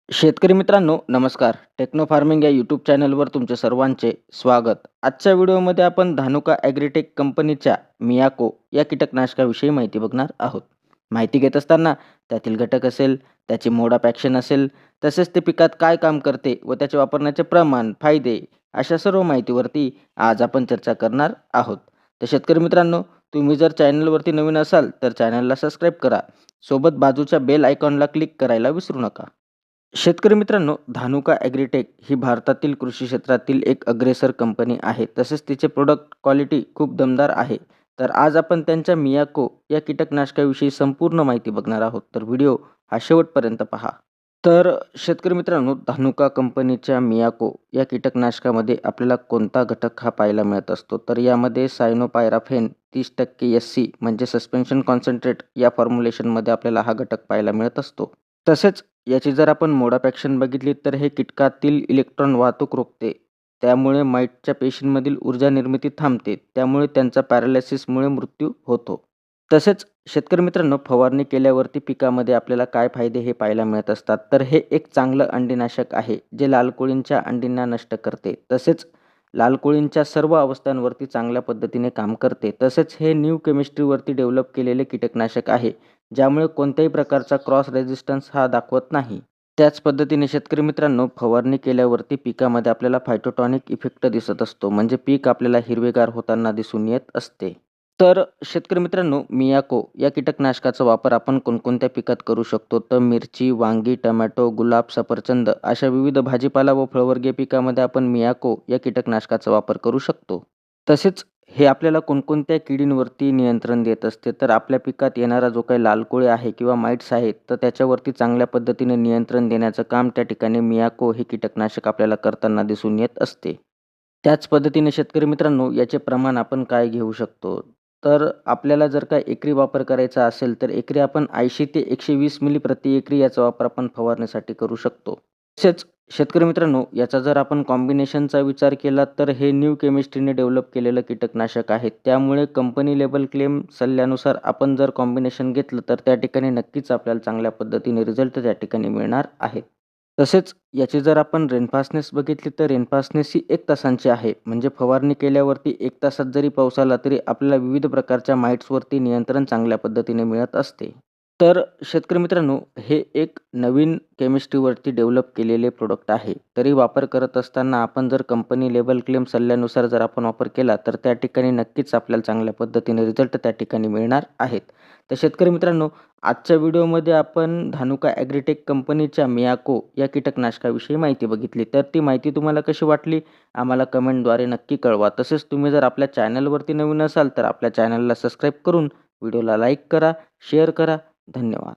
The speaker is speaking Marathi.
शेतकरी मित्रांनो, नमस्कार. टेक्नो फार्मिंग या यूट्यूब चॅनलवर तुमचे सर्वांचे स्वागत. आजच्या व्हिडिओमध्ये आपण धानुका ॲग्रीटेक कंपनीच्या मियाको या कीटकनाशकाविषयी माहिती बघणार आहोत. माहिती घेत असताना त्यातील घटक असेल, त्याची मोड ऑफ ॲक्शन असेल, तसेच ते पिकात काय काम करते व त्याचे वापरण्याचे प्रमाण, फायदे अशा सर्व माहितीवरती आज आपण चर्चा करणार आहोत. तर शेतकरी मित्रांनो, तुम्ही जर चॅनलवरती नवीन असाल तर चॅनलला सबस्क्राईब करा. सोबत बाजूच्या बेल आयकॉनला क्लिक करायला विसरू नका. शेतकरी मित्रांनो, धानुका ॲग्रीटेक ही भारतातील कृषी क्षेत्रातील एक अग्रेसर कंपनी आहे. तसेच तिचे प्रोडक्ट क्वालिटी खूप दमदार आहे. तर आज आपण त्यांच्या मियाको या कीटकनाशकाविषयी संपूर्ण माहिती बघणार आहोत. तर व्हिडिओ हा शेवटपर्यंत पहा. तर शेतकरी मित्रांनो, धानुका कंपनीच्या मियाको या कीटकनाशकामध्ये आपल्याला कोणता घटक हा पाहायला मिळत असतो, तर यामध्ये सायनोपायराफेन 30% SC म्हणजे सस्पेन्शन कॉन्सन्ट्रेट या फॉर्म्युलेशनमध्ये आपल्याला हा घटक पाहायला मिळत असतो. तसेच याची जर आपण मोड ऑफ ॲक्शन बघितली तर हे कीटकातील इलेक्ट्रॉन वाहतूक रोखते. त्यामुळे माईटच्या पेशींमधील ऊर्जा निर्मिती थांबते. त्यामुळे त्यांचा पॅरालिसिसमुळे मृत्यू होतो. तसेच शेतकरी मित्रांनो, फवारणी केल्यावरती पिकामध्ये आपल्याला काय फायदे हे पाहायला मिळत असतात. तर हे एक चांगलं अंडीनाशक आहे, जे लाल कोळींच्या अंडींना नष्ट करते. तसेच लाल कोळींच्या सर्व अवस्थांवरती चांगल्या पद्धतीने काम करते. तसेच हे न्यू केमिस्ट्रीवरती डेव्हलप केलेले कीटकनाशक आहे, ज्यामुळे कोणत्याही प्रकारचा क्रॉस रेझिस्टन्स हा दाखवत नाही. त्याच पद्धतीने शेतकरी मित्रांनो, फवारणी केल्यावरती पिकामध्ये आपल्याला फायटोटॉनिक इफेक्ट दिसत असतो. म्हणजे पीक आपल्याला हिरवेगार होताना दिसून येत असते. तर शेतकरी मित्रांनो, मियाको या कीटकनाशकाचा वापर आपण कोणकोणत्या पिकात करू शकतो? तर मिरची, वांगी, टोमॅटो, गुलाब, सफरचंद अशा विविध भाजीपाला व फळवर्गीय पिकामध्ये आपण मियाको या कीटकनाशकाचा वापर करू शकतो. तसेच हे आपल्याला कोणकोणत्या किडींवरती नियंत्रण देत असते, तर आपल्या पिकात येणारा जो काही लाल कोळी आहे किंवा माईट्स आहेत, तर त्याच्यावरती चांगल्या पद्धतीने नियंत्रण देण्याचं काम त्या ठिकाणी मियाको हे कीटकनाशक आपल्याला करताना दिसून येत असते. त्याच पद्धतीने शेतकरी मित्रांनो, याचे प्रमाण आपण काय घेऊ शकतो? तर आपल्याला जर का एकरी वापर करायचा असेल, तर एकरी आपण 80 ते 120 मिली प्रति एकरी याचा वापर आपण फवारण्यासाठी करू शकतो. तसेच शेतकरी मित्रांनो, याचा जर आपण कॉम्बिनेशनचा विचार केला, तर हे न्यू केमिस्ट्रीने डेव्हलप केलेलं कीटकनाशक आहे. त्यामुळे कंपनी लेबल क्लेम सल्ल्यानुसार आपण जर कॉम्बिनेशन घेतलं, तर त्या ठिकाणी नक्कीच आपल्याला चांगल्या पद्धतीने रिझल्ट त्या ठिकाणी मिळणार आहेत. तसेच याची जर आपण रेनफास्टनेस बघितली, तर रेनफास्टनेस ही 1 तासांची आहे. म्हणजे फवारणी केल्यावरती 1 तासात जरी पाऊस आला, तरी आपल्याला विविध प्रकारच्या माईट्सवरती नियंत्रण चांगल्या पद्धतीने मिळत असते. तर शेतकरी मित्रांनो, हे एक नवीन केमिस्ट्रीवरती डेव्हलप केलेले प्रॉडक्ट आहे. तरी वापर करत असताना आपण जर कंपनी लेबल क्लेम सल्ल्यानुसार जर आपण वापर केला, तर त्या ठिकाणी नक्कीच आपल्याला चांगल्या पद्धतीने रिझल्ट त्या ठिकाणी मिळणार आहेत. तर शेतकरी मित्रांनो, आजच्या व्हिडिओमध्ये आपण धानुका ॲग्रीटेक कंपनीच्या मियाको या कीटकनाशकाविषयी माहिती बघितली. तर ती माहिती तुम्हाला कशी वाटली? आम्हाला कमेंटद्वारे नक्की कळवा. तसेच तुम्ही जर आपल्या चॅनलवरती नवीन असाल, तर आपल्या चॅनलला सबस्क्राईब करून व्हिडिओला लाईक करा, शेअर करा. धन्यवाद.